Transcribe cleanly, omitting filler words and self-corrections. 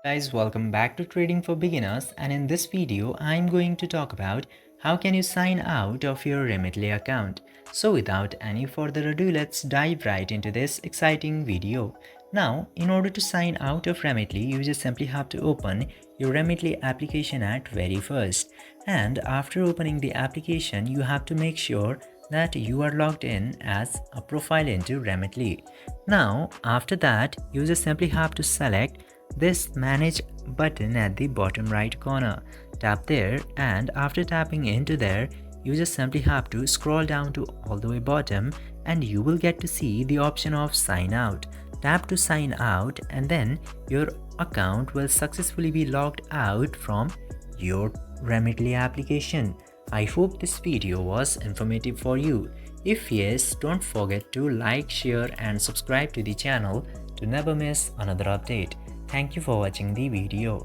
Guys, welcome back to Trading for Beginners, and in this video I'm going to talk about how can you sign out of your Remitly account. So without any further ado, let's dive right into this exciting video. Now, in order to sign out of Remitly, you just simply have to open your Remitly application at very first. And after opening the application, you have to make sure that you are logged in as a profile into Remitly. Now, after that, you just simply have to select this manage button at the bottom right corner. Tap there, and after tapping into there, you just simply have to scroll down to all the way bottom and you will get to see the option of sign out. Tap to sign out and then your account will successfully be logged out from your Remitly application. I hope this video was informative for you. If yes, don't forget to like, share and subscribe to the channel to never miss another update. Thank you for watching the video.